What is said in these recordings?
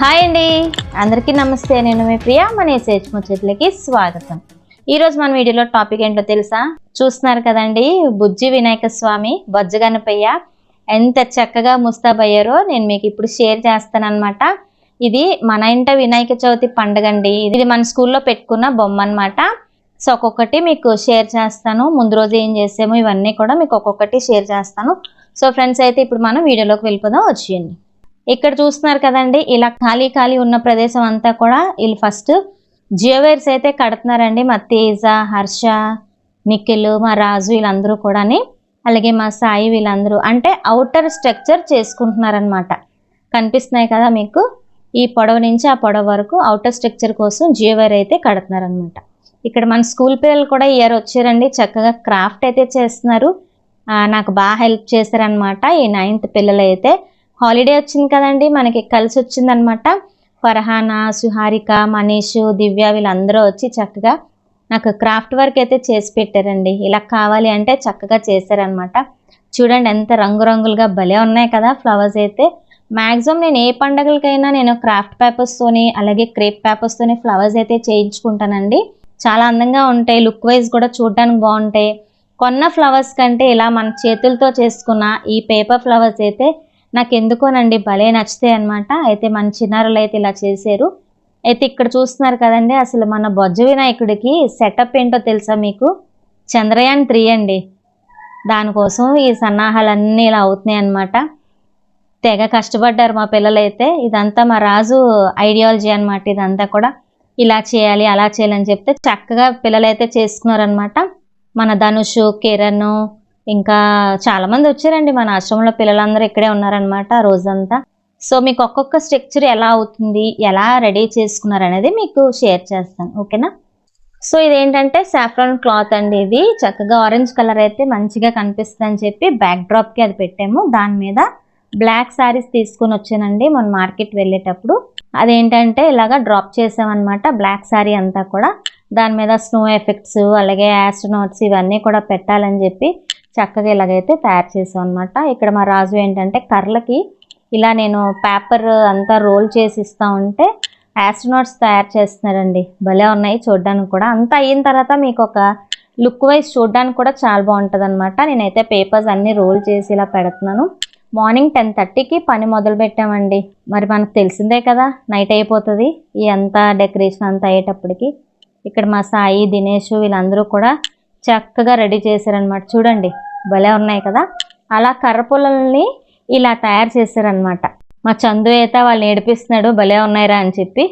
Hi అండి, అందరికీ నమస్తే. నేను మీ ప్రియా. మన ముచ్చట్లకి స్వాగతం. ఈరోజు మన వీడియోలో టాపిక్ ఏంటో తెలుసా? చూస్తున్నారు కదండి, బుజ్జి వినాయక స్వామి బొజ్జ గణపయ్య ఎంత చక్కగా ముస్తాబయ్యారో నేను మీకు ఇప్పుడు షేర్ చేస్తాను అనమాట. ఇది మన ఇంట వినాయక చవితి పండుగ అండి. ఇది మన స్కూల్లో పెట్టుకున్న బొమ్మ అనమాట. సో ఒక్కొక్కటి మీకు షేర్ చేస్తాను. ముందు రోజు ఏం చేసామో ఇవన్నీ కూడా మీకు ఒక్కొక్కటి షేర్ చేస్తాను. సో ఫ్రెండ్స్, అయితే ఇప్పుడు మనం వీడియోలోకి వెళ్ళిపోదాం. వచ్చేయండి. ఇక్కడ చూస్తున్నారు కదండి, ఇలా ఖాళీ ఉన్న ప్రదేశం అంతా కూడా వీళ్ళు ఫస్ట్ జియోవేర్స్ అయితే కడుతున్నారండి. మా తేజ, హర్ష, నిఖిల్, మా రాజు వీళ్ళందరూ కూడాని, అలాగే మా సాయి వీళ్ళందరూ అంటే అవుటర్ స్ట్రక్చర్ చేసుకుంటున్నారనమాట. కనిపిస్తున్నాయి కదా మీకు, ఈ పొడవు నుంచి ఆ పొడవు వరకు అవుటర్ స్ట్రక్చర్ కోసం జియోవేర్ అయితే కడుతున్నారనమాట. ఇక్కడ మన స్కూల్ పిల్లలు కూడా ఇయర్ వచ్చారండి, చక్కగా క్రాఫ్ట్ అయితే చేస్తున్నారు. నాకు బాగా హెల్ప్ చేశారనమాట. ఈ 9th పిల్లలు అయితే హాలిడే వచ్చింది కదండి, మనకి కలిసి వచ్చిందనమాట. ఫర్హానా, సుహారిక, మనీష్, దివ్య వీళ్ళందరూ వచ్చి చక్కగా నాకు క్రాఫ్ట్ వర్క్ అయితే చేసి పెట్టారండి. ఇలా కావాలి అంటే చక్కగా చేశారనమాట. చూడండి ఎంత రంగురంగులుగా భలే ఉన్నాయి కదా ఫ్లవర్స్ అయితే. మ్యాక్సిమం నేను ఏ పండగలకైనా నేను క్రాఫ్ట్ పేపర్స్తోని అలాగే క్రేప్ పేపర్స్తోని ఫ్లవర్స్ అయితే చేయించుకుంటానండి. చాలా అందంగా ఉంటాయి, లుక్ వైజ్ కూడా చూడడానికి బాగుంటాయి. కొన్న ఫ్లవర్స్ కంటే ఇలా మన చేతులతో చేసుకున్న ఈ పేపర్ ఫ్లవర్స్ అయితే నాకు ఎందుకోనండి భలే నచ్చుతాయి అనమాట. అయితే మన చిన్నారులు అయితే ఇలా చేశారు. అయితే ఇక్కడ చూస్తున్నారు కదండి, అసలు మన బొజ్జ వినాయకుడికి సెటప్ ఏంటో తెలుసా మీకు? చంద్రయాన్ 3 అండి. దానికోసం ఈ సన్నాహాలన్నీ ఇలా అవుతున్నాయి అనమాట. తెగ కష్టపడ్డారు మా పిల్లలు అయితే. ఇదంతా మా రాజు ఐడియాలజీ అనమాట. ఇదంతా కూడా ఇలా చేయాలి అలా చేయాలని చెప్తే చక్కగా పిల్లలైతే చేసుకున్నారనమాట. మన ధనుష్, కిరణ్, ఇంకా చాలామంది వచ్చారండి. మన ఆశ్రమంలో పిల్లలందరూ ఇక్కడే ఉన్నారనమాట రోజంతా. సో మీకు ఒక్కొక్క స్ట్రక్చర్ ఎలా అవుతుంది, ఎలా రెడీ చేసుకున్నారు అనేది మీకు షేర్ చేస్తాను, ఓకేనా? సో ఇదేంటంటే సాఫ్రాన్ క్లాత్ అండి. ఇది చక్కగా ఆరెంజ్ కలర్ అయితే మంచిగా కనిపిస్తుంది అని చెప్పి బ్యాక్ డ్రాప్కి అది పెట్టాము. దాని మీద బ్లాక్ శారీస్ తీసుకొని వచ్చానండి మన మార్కెట్ వెళ్ళేటప్పుడు. అదేంటంటే ఇలాగా డ్రాప్ చేసామన్నమాట బ్లాక్ శారీ అంతా కూడా. దాని మీద స్నో ఎఫెక్ట్స్ అలాగే ఆస్ట్రోనాట్స్ ఇవన్నీ కూడా పెట్టాలని చెప్పి చక్కగా ఇలాగైతే తయారు చేసాం అనమాట. ఇక్కడ మా రాజు ఏంటంటే కర్రలకి ఇలా నేను పేపర్ అంతా రోల్ చేసి ఇస్తూ ఉంటే ఆస్ట్రోనాట్స్ తయారు చేస్తున్నారండి. భలే ఉన్నాయి చూడడానికి కూడా. అంతా అయిన తర్వాత మీకు ఒక లుక్ వైజ్ చూడడానికి కూడా చాలా బాగుంటుంది అనమాట. నేనైతే పేపర్స్ అన్నీ రోల్ చేసి ఇలా పెడుతున్నాను. మార్నింగ్ 10:30కి పని మొదలు పెట్టామండి. మరి మనకు తెలిసిందే కదా, నైట్ అయిపోతుంది ఈ అంతా డెకరేషన్ అంతా అయ్యేటప్పటికి. ఇక్కడ మా సాయి, దినేష్ వీళ్ళందరూ కూడా చక్కగా రెడీ చేశారనమాట. చూడండి భలే ఉన్నాయి కదా. అలా కర్ర పుల్లల్ని ఇలా తయారు చేశారనమాట. మా చందు అయితే వాళ్ళు ఏడిపిస్తున్నాడు భలే ఉన్నాయిరా అని చెప్పి.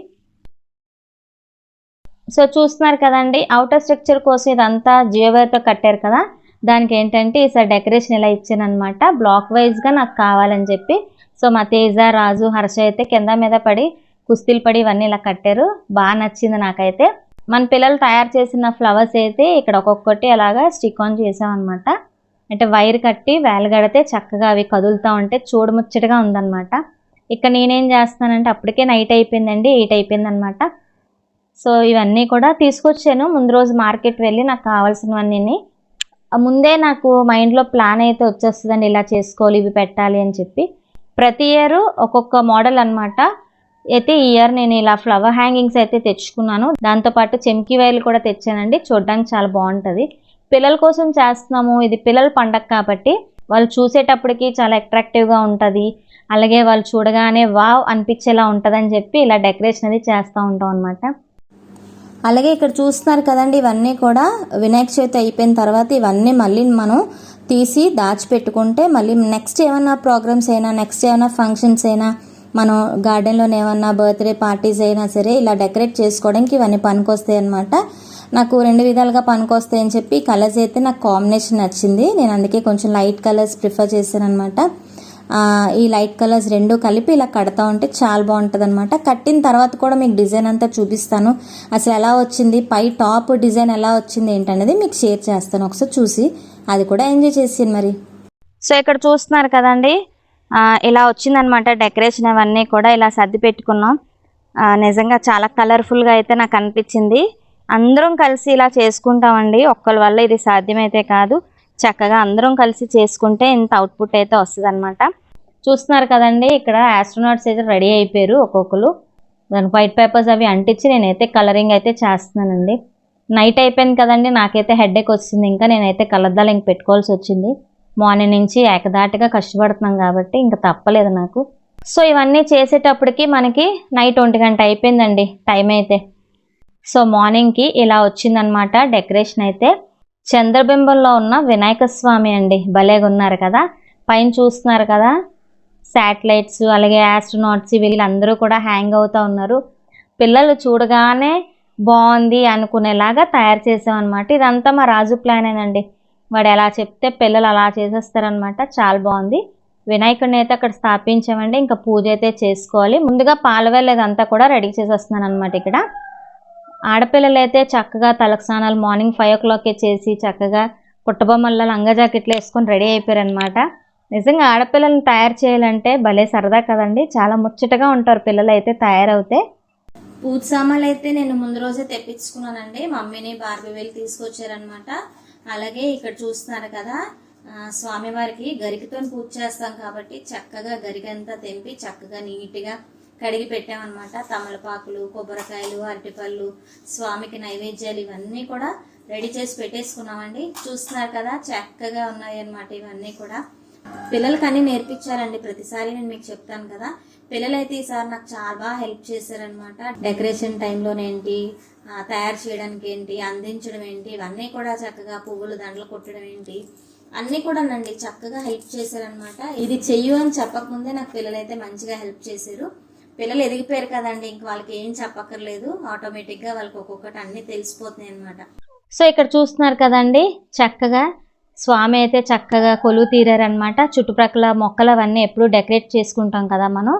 సో చూస్తున్నారు కదండి, అవుటర్ స్ట్రక్చర్ కోసం ఇదంతా జియోవేర్తో కట్టారు కదా. దానికి ఏంటంటే ఈసారి డెకరేషన్ ఇలా ఇచ్చానమాట, బ్లాక్ వైజ్గా నాకు కావాలని చెప్పి. సో మా తేజ, రాజు, హర్ష అయితే కింద మీద పడి కుస్తీలు పడి ఇవన్నీ ఇలా కట్టారు. బాగా నచ్చింది నాకైతే. మన పిల్లలు తయారు చేసిన ఫ్లవర్స్ అయితే ఇక్కడ ఒక్కొక్కటి అలాగా స్టిక్ ఆన్ చేసామన్నమాట. అంటే వైర్ కట్టి వేలగడితే చక్కగా అవి కదులుతూ ఉంటే చూడముచ్చటగా ఉందన్నమాట. ఇక్కడ నేనేం చేస్తున్నానంటే అప్పటికే నైట్ అయిపోయిందండి, 8 అయిపోయింది అనమాట. సో ఇవన్నీ కూడా తీసుకొచ్చాను ముందు రోజు మార్కెట్ వెళ్ళి నాకు కావాల్సినవన్నీ. ముందే నాకు మైండ్లో ప్లాన్ అయితే వచ్చేస్తుందండి, ఇలా చేసుకోవాలి ఇవి పెట్టాలి అని చెప్పి. ప్రతి ఇయర్ ఒక్కొక్క మోడల్ అనమాట. అయితే ఈ ఇయర్ నేను ఇలా ఫ్లవర్ హ్యాంగింగ్స్ అయితే తెచ్చుకున్నాను. దాంతోపాటు చెంకీ వైర్లు కూడా తెచ్చానండి. చూడడానికి చాలా బాగుంటుంది. పిల్లల కోసం చేస్తున్నాము, ఇది పిల్లల పండగ కాబట్టి వాళ్ళు చూసేటప్పటికి చాలా అట్రాక్టివ్గా ఉంటుంది. అలాగే వాళ్ళు చూడగానే వావ్ అనిపించేలా ఉంటుందని చెప్పి ఇలా డెకరేషన్ అది చేస్తూ ఉంటాం అనమాట. అలాగే ఇక్కడ చూస్తున్నారు కదండి, ఇవన్నీ కూడా వినాయక చవితి అయిపోయిన తర్వాత ఇవన్నీ మళ్ళీ మనం తీసి దాచిపెట్టుకుంటే మళ్ళీ నెక్స్ట్ ఏమైనా ప్రోగ్రామ్స్ అయినా, నెక్స్ట్ ఏమైనా ఫంక్షన్స్ అయినా, మనం గార్డెన్లో ఏమన్నా బర్త్డే పార్టీస్ అయినా సరే ఇలా డెకరేట్ చేసుకోవడానికి ఇవన్నీ పనికొస్తాయి అనమాట. నాకు 2 విధాలుగా పనికొస్తాయి అని చెప్పి కలర్స్ అయితే నాకు కాంబినేషన్ నచ్చింది. నేను అందుకే కొంచెం లైట్ కలర్స్ ప్రిఫర్ చేశాను అనమాట. ఈ లైట్ కలర్స్ 2 కలిపి ఇలా కడతా ఉంటే చాలా బాగుంటుంది అనమాట. కట్టిన తర్వాత కూడా మీకు డిజైన్ అంతా చూపిస్తాను, అసలు ఎలా వచ్చింది, పై టాప్ డిజైన్ ఎలా వచ్చింది ఏంటనేది మీకు షేర్ చేస్తాను. ఒకసారి చూసి అది కూడా ఎంజాయ్ చేసాను మరి. సో ఇక్కడ చూస్తున్నారు కదండి, ఇలా వచ్చిందనమాట డెకరేషన్. అవన్నీ కూడా ఇలా సర్ది పెట్టుకున్నాం. నిజంగా చాలా కలర్ఫుల్గా అయితే నాకు అనిపించింది. అందరం కలిసి ఇలా చేసుకుంటామండి, ఒక్కరి వల్ల ఇది సాధ్యమైతే కాదు. చక్కగా అందరం కలిసి చేసుకుంటే ఇంత అవుట్పుట్ అయితే వస్తుంది అనమాట. చూస్తున్నారు కదండి, ఇక్కడ ఆస్ట్రోనాట్స్ అయితే రెడీ అయిపోయారు ఒక్కొక్కరు. దానికి వైట్ పేపర్స్ అవి అంటించి నేనైతే కలరింగ్ అయితే చేస్తున్నానండి. నైట్ అయిపోయింది కదండి, నాకైతే హెడేక్ వచ్చింది. ఇంకా నేనైతే కలర్దాలు ఇంక పెట్టుకోవాల్సి వచ్చింది. మార్నింగ్ నుంచి ఏకదాటిగా కష్టపడుతున్నాం కాబట్టి ఇంకా తప్పలేదు నాకు. సో ఇవన్నీ చేసేటప్పటికి మనకి నైట్ 1 గంట అయిపోయిందండి టైం అయితే. సో మార్నింగ్కి ఇలా వచ్చిందనమాట డెకరేషన్ అయితే. చంద్రబింబంలో ఉన్న వినాయక స్వామి అండి, భలేగా ఉన్నారు కదా. పైన చూస్తున్నారు కదా శాటిలైట్స్, అలాగే ఆస్ట్రోనాట్స్ వీళ్ళందరూ కూడా హ్యాంగ్ అవుతూ ఉన్నారు. పిల్లలు చూడగానే బాగుంది అనుకునేలాగా తయారు చేసామన్నమాట. ఇదంతా మా రాజు ప్లానేనండి. వాడు ఎలా చెప్తే పిల్లలు అలా చేసేస్తారనమాట. చాలా బాగుంది. వినాయకుడిని అయితే అక్కడ స్థాపించామండి. ఇంకా పూజ అయితే చేసుకోవాలి. ముందుగా పాలవెల్ల ఇదంతా కూడా రెడీ చేసేస్తున్నాను అనమాట. ఇక్కడ ఆడపిల్లలు అయితే చక్కగా తలకు స్నానాలు మార్నింగ్ 5 o'clock చేసి చక్కగా పుట్టబొమ్మల్లో లంగా జాకెట్లు వేసుకొని రెడీ అయిపోయారనమాట. నిజంగా ఆడపిల్లల్ని తయారు చేయాలంటే భలే సరదా కదండి. చాలా ముచ్చటగా ఉంటారు పిల్లలు అయితే తయారవుతే. పూజ సామాన్లు అయితే నేను ముందు రోజే తెప్పించుకున్నానండి. మమ్మీని బార్బీ వెళ్ళి తీసుకొచ్చారనమాట. అలాగే ఇక్కడ చూస్తున్నారు కదా, స్వామివారికి గరికతో పూజ చేస్తాం కాబట్టి చక్కగా గరికంతా తెంపి చక్కగా నీట్గా కడిగి పెట్టామన్నమాట. తమలపాకులు, కొబ్బరికాయలు, అరటిపళ్ళు, స్వామికి నైవేద్యాలు ఇవన్నీ కూడా రెడీ చేసి పెట్టేసుకున్నామండి. చూస్తున్నారు కదా చక్కగా ఉన్నాయి అన్నమాట. ఇవన్నీ కూడా పిల్లలకి అన్నీ నేర్పించాలండి. ప్రతిసారి నేను మీకు చెప్తాను కదా. పిల్లలైతే ఈసారి నాకు చాలా బాగా హెల్ప్ చేశారనమాట. డెకరేషన్ టైంలోనేంటి, తయారు చేయడానికి ఏంటి, అందించడం ఏంటి, ఇవన్నీ కూడా చక్కగా పువ్వులు దండలు కొట్టడం ఏంటి అన్నీ కూడా నండి చక్కగా హెల్ప్ చేశారనమాట. ఇది చెయ్యు అని చెప్పకముందే నాకు పిల్లలైతే మంచిగా హెల్ప్ చేశారు. పిల్లలు ఎదిగిపోయారు కదండి, ఇంక వాళ్ళకి ఏం చెప్పక్కర్లేదు. ఆటోమేటిక్గా వాళ్ళకి ఒక్కొక్కటి అన్నీ తెలిసిపోతున్నాయి అనమాట. సో ఇక్కడ చూస్తున్నారు కదండి, చక్కగా స్వామి అయితే చక్కగా కొలువు తీరారనమాట. చుట్టుప్రక్కల మొక్కలు అవన్నీ ఎప్పుడు డెకరేట్ చేసుకుంటాం కదా మనం,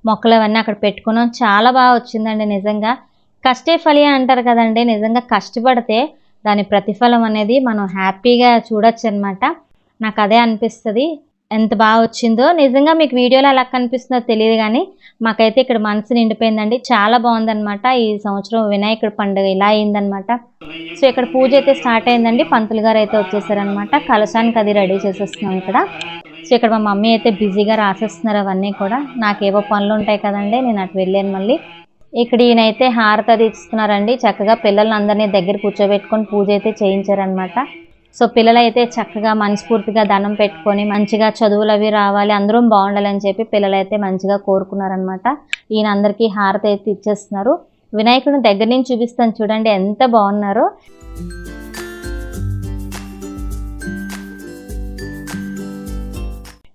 మొక్కలు అవన్నీ అక్కడ పెట్టుకున్నాం. చాలా బాగా వచ్చిందండి నిజంగా. కష్టే ఫలి అంటారు కదండి. నిజంగా కష్టపడితే దాని ప్రతిఫలం అనేది మనం హ్యాపీగా చూడొచ్చు అనమాట. నాకు అదే అనిపిస్తుంది. ఎంత బాగా వచ్చిందో నిజంగా. మీకు వీడియోలో ఎలా కనిపిస్తుందో తెలియదు కానీ మాకైతే ఇక్కడ మనసు నిండిపోయిందండి. చాలా బాగుందనమాట. ఈ సంవత్సరం వినాయకుడి పండుగ ఇలా అయిందనమాట. సో ఇక్కడ పూజ అయితే స్టార్ట్ అయిందండి. పంతులు గారు అయితే వచ్చేసారనమాట. కలశానికి అది రెడీ చేసేస్తున్నాం ఇక్కడ. సో ఇక్కడ మా మమ్మీ అయితే బిజీగా రాసేస్తున్నారు అవన్నీ కూడా. నాకేవో పనులు ఉంటాయి కదండి, నేను అటు వెళ్ళాను మళ్ళీ. ఇక్కడ ఈయనైతే హారతి అది ఇస్తున్నారండి. చక్కగా పిల్లల్ని అందరినీ దగ్గర కూర్చోబెట్టుకొని పూజ అయితే చేయించారనమాట. సో పిల్లలైతే చక్కగా మనస్ఫూర్తిగా దండం పెట్టుకొని మంచిగా చదువులు అవి రావాలి, అందరం బాగుండాలని చెప్పి పిల్లలైతే మంచిగా కోరుకున్నారనమాట. ఈయన అందరికీ హారతి అయితే ఇచ్చేస్తున్నారు. వినాయకుడిని దగ్గర నుంచి చూపిస్తాను చూడండి ఎంత బాగున్నారో.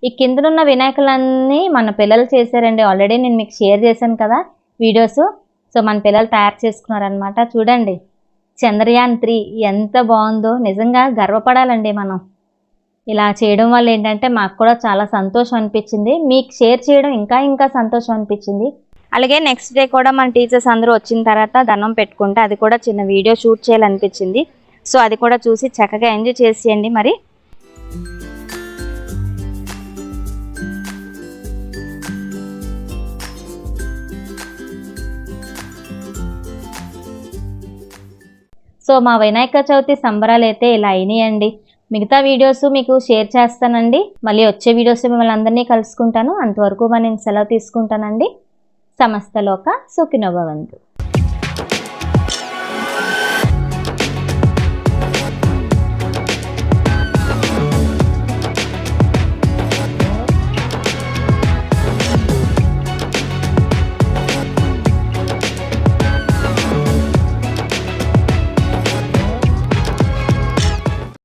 ఈ కిందనున్న వినాయకులన్నీ మన పిల్లలు చేశారండి. ఆల్రెడీ నేను మీకు షేర్ చేశాను కదా వీడియోస్. సో మన పిల్లలు తయారు చేసుకున్నారనమాట. చూడండి చంద్రయాన్ 3 ఎంత బాగుందో. నిజంగా గర్వపడాలండి మనం. ఇలా చేయడం వల్ల ఏంటంటే మాకు కూడా చాలా సంతోషం అనిపించింది. మీకు షేర్ చేయడం ఇంకా ఇంకా సంతోషం అనిపించింది. అలాగే నెక్స్ట్ డే కూడా మన టీచర్స్ అందరూ వచ్చిన తర్వాత దండం పెట్టుకుంటే అది కూడా చిన్న వీడియో షూట్ చేయాలనిపించింది. సో అది కూడా చూసి చక్కగా ఎంజాయ్ చేసేయండి మరి. సో మా వినాయక చవితి సంబరాలు అయితే ఇలా అయినాయండి. మిగతా వీడియోస్ మీకు షేర్ చేస్తానండి. మళ్ళీ వచ్చే వీడియోస్ మిమ్మల్ని అందరినీ కలుసుకుంటాను. అంతవరకు నేను సెలవు తీసుకుంటానండి. సమస్తలోక సుఖినో భవంతు.